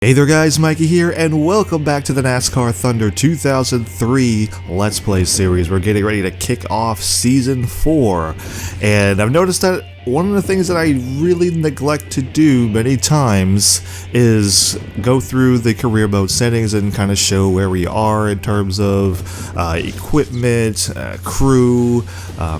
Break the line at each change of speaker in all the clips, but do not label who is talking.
Hey there guys, Mikey here, and welcome back to the NASCAR Thunder 2003 Let's Play series. We're getting ready to kick off Season 4, and I've noticed that one of the things that I really neglect to do many times is go through the career mode settings and kind of show where we are in terms of equipment, crew,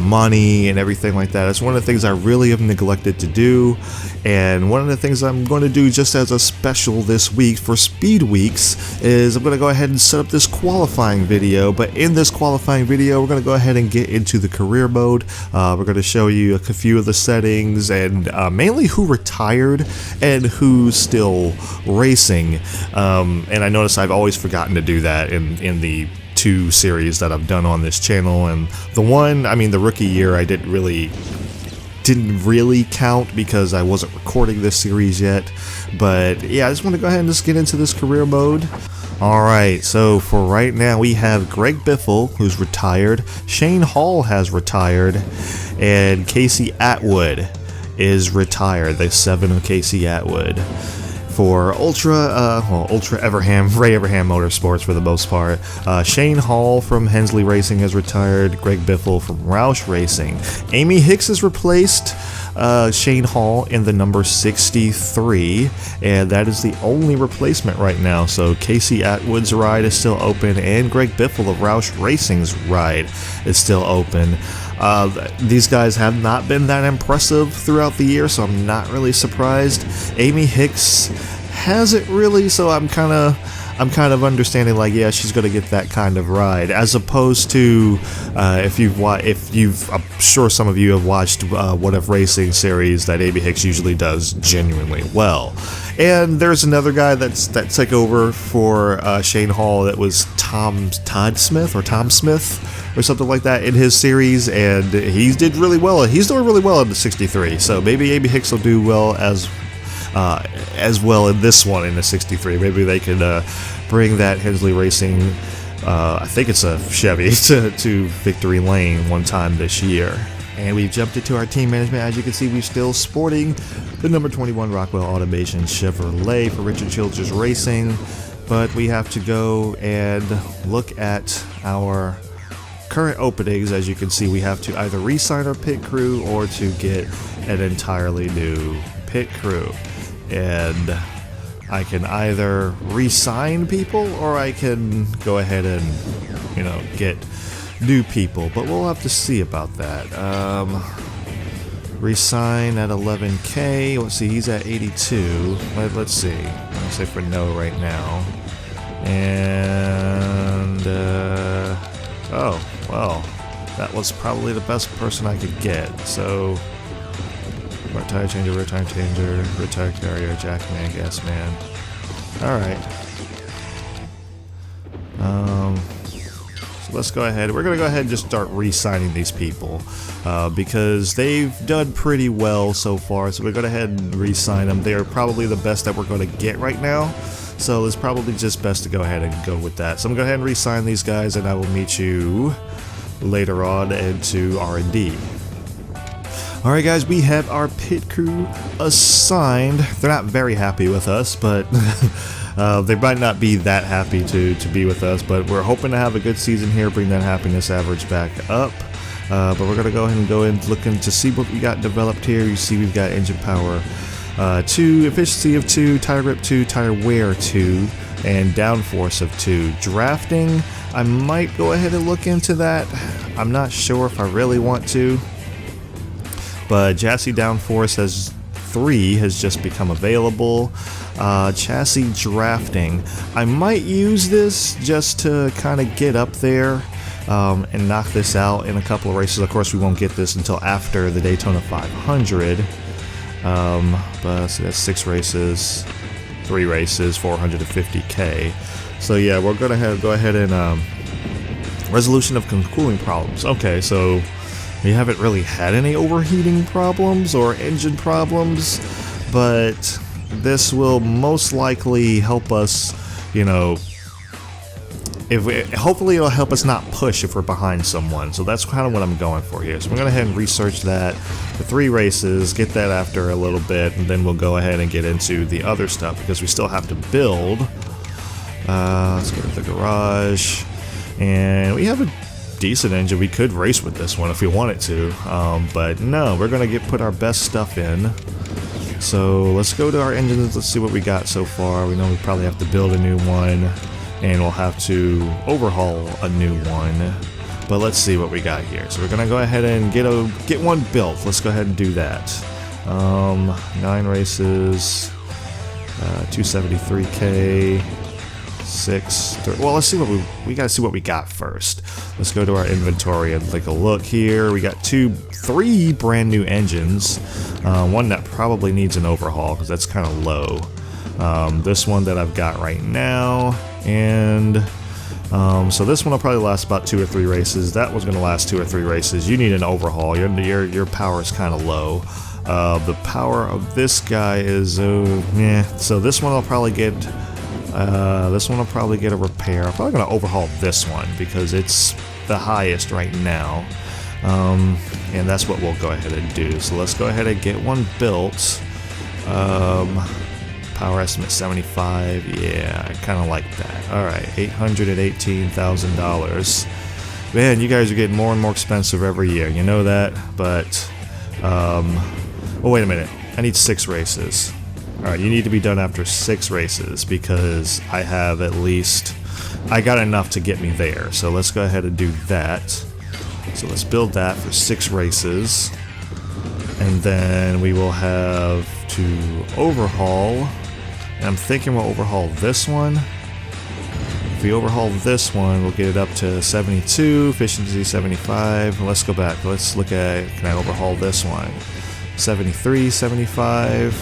money, and everything like that. It's one of the things I really have neglected to do, and one of the things I'm going to do just as a special this week for Speed Weeks is I'm going to go ahead and set up this qualifying video. But in this qualifying video, we're going to go ahead and get into the career mode. We're going to show you a few of the settings and mainly who retired and who's still racing. And I notice I've always forgotten to do that in the two series that I've done on this channel. And the rookie year, I didn't really count because I wasn't recording this series yet. But yeah, I just want to go ahead and just get into this career mode. Alright, so for right now we have Greg Biffle, who's retired, Shane Hall has retired, and Casey Atwood is retired, the 7 of Casey Atwood. For Ultra Everham, Ray Everham Motorsports for the most part, Shane Hall from Hensley Racing has retired, Greg Biffle from Roush Racing. Amy Hicks has replaced Shane Hall in the number 63, and that is the only replacement right now. So Casey Atwood's ride is still open, and Greg Biffle of Roush Racing's ride is still open. These guys have not been that impressive throughout the year, so I'm not really surprised. Amy Hicks hasn't really, so I'm kind of understanding, like, yeah, she's gonna get that kind of ride, as opposed to I'm sure some of you have watched What If Racing series that Amy Hicks usually does genuinely well. And there's another guy that took over for Shane Hall, that was Tom Smith or something like that in his series, and he did really well. He's doing really well in the 63, so maybe Amy Hicks will do well as well in this one in the 63. Maybe they could bring that Hensley Racing, I think it's a Chevy, to victory lane one time this year. And we've jumped into our team management. As you can see, we're still sporting the number 21 Rockwell Automation Chevrolet for Richard Childress Racing, but we have to go and look at our current openings. As you can see, we have to either re-sign our pit crew or to get an entirely new pit crew. And I can either re-sign people or I can go ahead and, get new people, but we'll have to see about that. Re-sign at 11K. Let's see, he's at 82. Let's see. I'll say for no right now. And oh well, that was probably the best person I could get. So tire changer, retire carrier, jackman, gas man. Alright. So let's go ahead. We're going to go ahead and just start re-signing these people because they've done pretty well so far. So we're going to go ahead and re-sign them. They are probably the best that we're going to get right now. So it's probably just best to go ahead and go with that. So I'm going to go ahead and re-sign these guys, and I will meet you later on into R&D. Alright guys, we have our pit crew assigned. They're not very happy with us, but they might not be that happy to be with us, but we're hoping to have a good season here, bring that happiness average back up. But we're going to go ahead and go in looking to see what we got developed here. You see we've got engine power 2, efficiency of 2, tire grip 2, tire wear 2, and downforce of 2. Drafting, I might go ahead and look into that. I'm not sure if I really want to. But chassis downforce has 3 has just become available. Chassis drafting, I might use this just to kind of get up there and knock this out in a couple of races. Of course, we won't get this until after the Daytona 500. But so that's 6 races, 3 races, 450K. So yeah, we're gonna go ahead and resolution of cooling problems. Okay, so we haven't really had any overheating problems or engine problems, but this will most likely help us, hopefully it'll help us not push if we're behind someone. So that's kind of what I'm going for here. So we're going to go ahead and research that, the 3 races, get that after a little bit, and then we'll go ahead and get into the other stuff because we still have to build. Let's go to the garage, and we have a decent engine. We could race with this one if we wanted to, but no, we're going to put our best stuff in. So let's go to our engines, let's see what we got so far. We know we probably have to build a new one, and we'll have to overhaul a new one. But let's see what we got here. So we're gonna go ahead and get one built. Let's go ahead and do that. 9 races, 273K, 6. Well, let's see what we gotta see what we got first. Let's go to our inventory and take a look here. We got 3 brand new engines. One that probably needs an overhaul because that's kind of low. This one that I've got right now, and so this one will probably last about 2 or 3 races. That was going to last 2 or 3 races. You need an overhaul. Your power is kind of low. The power of this guy is yeah. So this one will probably get a repair. I'm probably going to overhaul this one because it's the highest right now. And that's what we'll go ahead and do. So let's go ahead and get one built. Power estimate 75. Yeah, I kind of like that. Alright, $818,000. Man, you guys are getting more and more expensive every year. You know that? But, oh, wait a minute. I need 6 races. Alright, you need to be done after 6 races because I have I got enough to get me there. So let's go ahead and do that. So let's build that for 6 races. And then we will have to overhaul. And I'm thinking we'll overhaul this one. If we overhaul this one, we'll get it up to 72, efficiency 75. Let's go back. Let's look at, can I overhaul this one? 73, 75.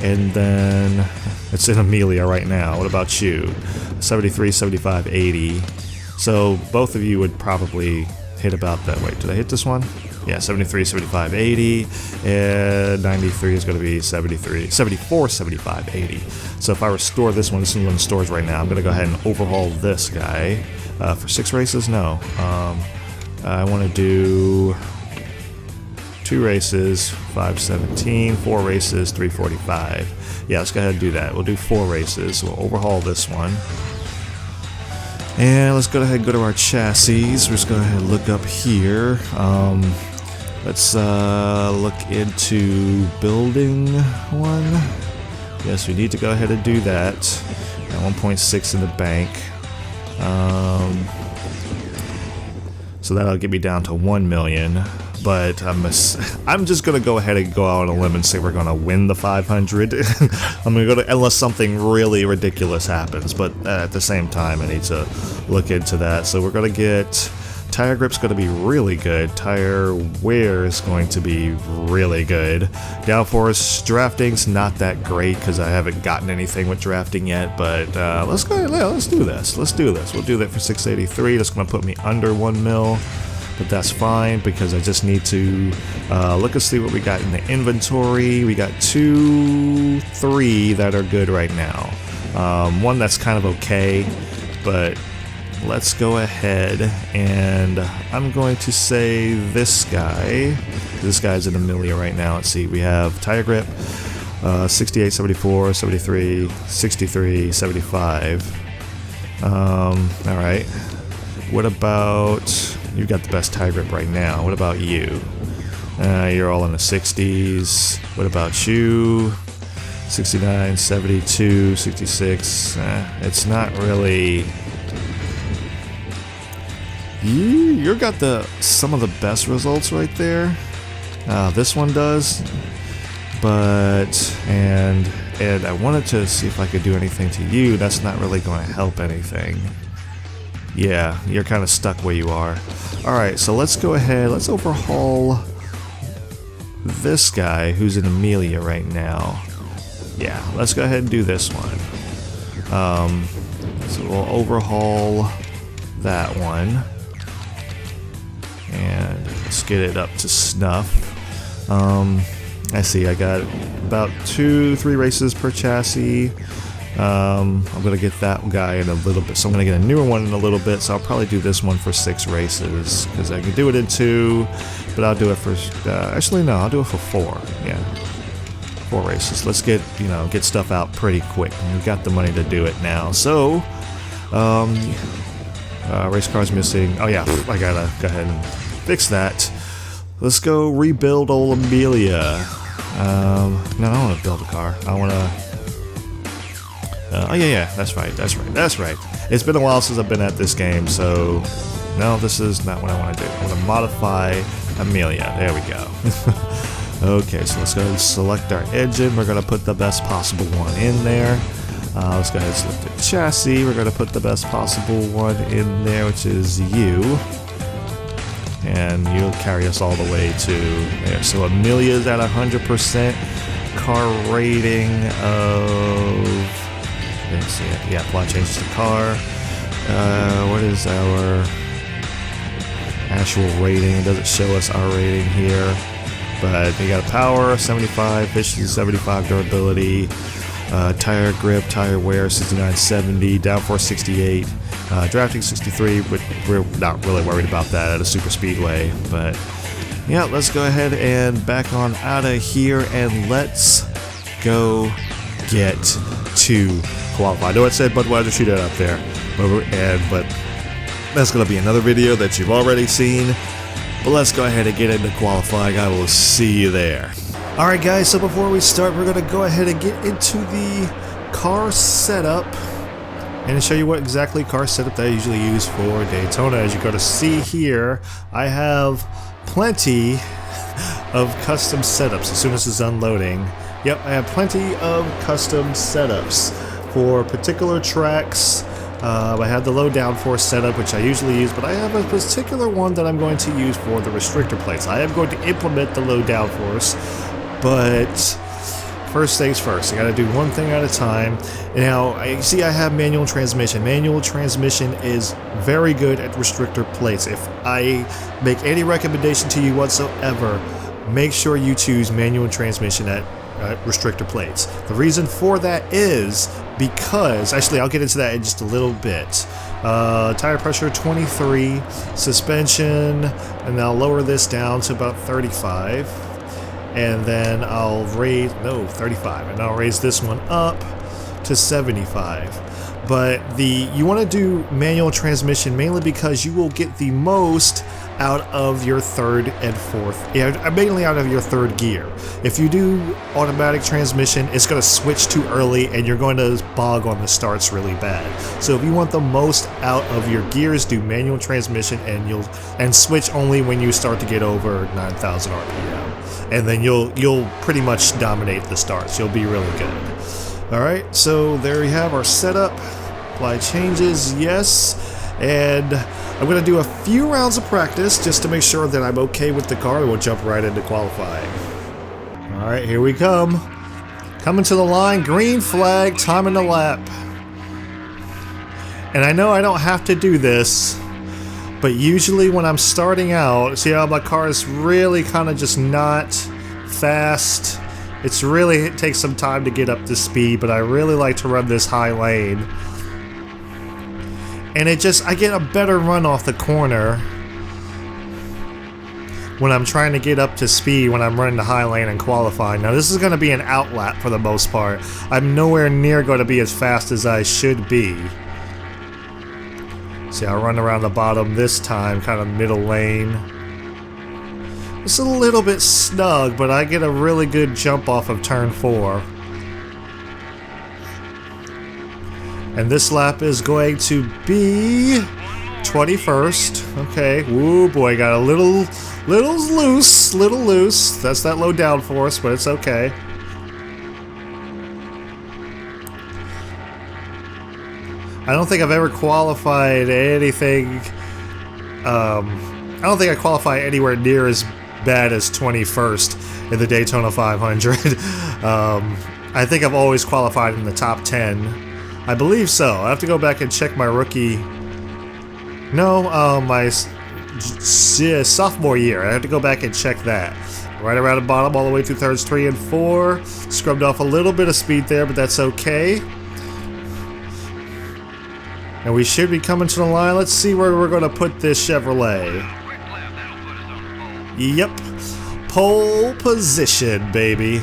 And then it's in Amelia right now. What about you? 73, 75, 80. So both of you would probably hit about that. Wait, did I hit this one? Yeah, 73, 75, 80, and 93 is going to be 74, 75, 80. So if I restore this one, this is one in stores right now, I'm going to go ahead and overhaul this guy. For 6 races? No. I want to do 2 races, 517, 4 races, 345. Yeah, let's go ahead and do that. We'll do 4 races. We'll overhaul this one. And let's go ahead and go to our chassis. We're just going to go ahead and look up here. Let's look into building one. Yes, we need to go ahead and do that. Got 1.6 in the bank. So that'll get me down to 1 million. But I'm just gonna go ahead and go out on a limb and say we're gonna win the 500. I'm gonna go to, unless something really ridiculous happens. But at the same time, I need to look into that. So we're gonna get tire grip's gonna be really good. Tire wear is going to be really good. Downforce drafting's not that great because I haven't gotten anything with drafting yet. But let's go ahead. Let's do this. Let's do this. We'll do that for 683. That's gonna put me under 1 mil. But that's fine because I just need to look and see what we got in the inventory. We got 2, 3 that are good right now. One that's kind of okay, but let's go ahead and I'm going to say this guy. This guy's in Amelia right now. Let's see, we have tire grip 68, 74, 73, 63, 75. Alright. What about... You've got the best tire grip right now. What about you? You're all in the 60s. What about you? 69, 72, 66. It's not really... You got some of the best results right there. This one does. But... And I wanted to see if I could do anything to you. That's not really going to help anything. Yeah, you're kind of stuck where you are. Alright, so let's go ahead, let's overhaul this guy who's in Amelia right now. Yeah, let's go ahead and do this one. So we'll overhaul that one. And let's get it up to snuff. I see, I got about 2-3 races per chassis. I'm going to get that guy in a little bit. So I'm going to get a newer one in a little bit. So I'll probably do this one for 6 races. Because I can do it in 2. But I'll do it for... actually, no. I'll do it for 4. Yeah. 4 races. Let's get, get stuff out pretty quick. We've got the money to do it now. So... race car's missing. Oh, yeah. I got to go ahead and fix that. Let's go rebuild old Amelia. No, I don't want to build a car. I want to... oh yeah, that's right. It's been a while since I've been at this game, so no, this is not what I want to do. I want to modify Amelia. There we go. Okay, so let's go ahead and select our engine. We're going to put the best possible one in there. Let's go ahead and select the chassis. We're going to put the best possible one in there, which is you. And you'll carry us all the way to there. So Amelia's at 100% car rating of... Let's see it. Yeah, apply changes to car. What is our actual rating? It doesn't show us our rating here. But we got a power, 75, efficiency, 75, durability, tire grip, tire wear, 69, 70, downforce, 68, drafting, 63, but we're not really worried about that at a super speedway. But yeah, let's go ahead and back on out of here and let's go get to qualify. I know it said Budweiser shootout up there, but that's going to be another video that you've already seen. But let's go ahead and get into qualifying. I will see you there. Alright guys, so before we start, we're going to go ahead and get into the car setup and show you what exactly car setup that I usually use for Daytona. As you're going to see here, I have plenty of custom setups as soon as it's unloading. Yep, I have plenty of custom setups for particular tracks. I have the low downforce setup, which I usually use, but I have a particular one that I'm going to use for the restrictor plates. I am going to implement the low downforce, but first things first. I got to do one thing at a time. Now, I see I have manual transmission. Manual transmission is very good at restrictor plates. If I make any recommendation to you whatsoever, make sure you choose manual transmission at restrictor plates. The reason for that is because, actually I'll get into that in just a little bit. Tire pressure 23, suspension, and I'll lower this down to about 35, and then I'll raise, no, 35, and I'll raise this one up to 75. But you want to do manual transmission mainly because you will get the most out of your third and fourth, mainly out of your third gear. If you do automatic transmission, it's going to switch too early and you're going to bog on the starts really bad. So if you want the most out of your gears, do manual transmission, and switch only when you start to get over 9,000 RPM, and then you'll pretty much dominate the starts. You'll be really good. All right, so there you have our setup. Apply changes, yes. And I'm going to do a few rounds of practice just to make sure that I'm okay with the car, and we'll jump right into qualifying. Alright, here we come. Coming to the line, green flag, time in the lap. And I know I don't have to do this, but usually when I'm starting out, see how my car is really kind of just not fast. It takes some time to get up to speed, but I really like to run this high lane. And I get a better run off the corner when I'm trying to get up to speed when I'm running the high lane and qualifying. Now this is going to be an out lap for the most part. I'm nowhere near going to be as fast as I should be. See, I'll run around the bottom this time, kind of middle lane. It's a little bit snug, but I get a really good jump off of turn 4. And this lap is going to be 21st. Okay. Woo boy, got a little loose. That's that low downforce, but it's okay. I don't think I've ever qualified anything. I don't think I qualify anywhere near as bad as 21st in the Daytona 500. I think I've always qualified in the top 10. I believe so. I have to go back and check my rookie. No, my sophomore year. I have to go back and check that. Right around the bottom, all the way through turns 3 and 4. Scrubbed off a little bit of speed there, but that's okay. And we should be coming to the line. Let's see where we're going to put this Chevrolet. Yep. Pole position, baby.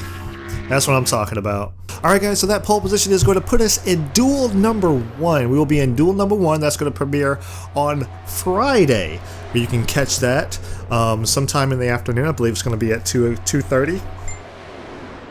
That's what I'm talking about. Alright guys, so that pole position is going to put us in duel number 1. We will be in duel number 1. That's going to premiere on Friday. You can catch that sometime in the afternoon. I believe it's going to be at 2:30.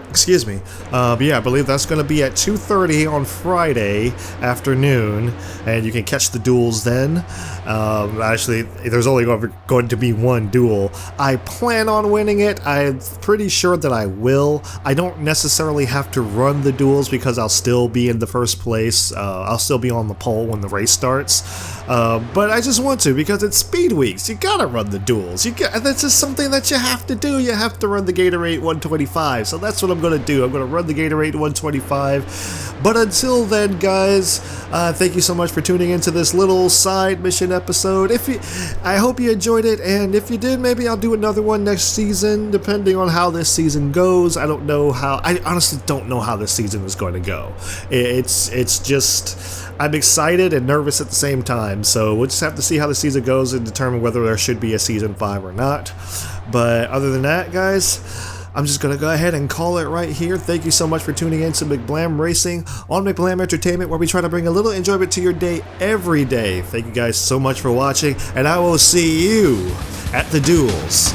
Excuse me. But yeah, I believe that's going to be at 2:30 on Friday afternoon, and you can catch the duels then. Actually, there's only going to be one duel. I plan on winning it. I'm pretty sure that I will. I don't necessarily have to run the duels because I'll still be in the first place. I'll still be on the pole when the race starts. But I just want to because it's Speed Weeks. You gotta run the duels. That's just something that you have to do. You have to run the Gatorade 125. So that's what I'm going to do. I'm going to run the Gatorade 125. But until then, guys, thank you so much for tuning into this little side mission episode. I hope you enjoyed it, and if you did, maybe I'll do another one next season, depending on how this season goes. I honestly don't know how this season is going to go. It's just, I'm excited and nervous at the same time, so we'll just have to see how the season goes and determine whether there should be a season 5 or not. But other than that, guys, I'm just going to go ahead and call it right here. Thank you so much for tuning in to McBlam Racing on McBlam Entertainment, where we try to bring a little enjoyment to your day every day. Thank you guys so much for watching, and I will see you at the duels.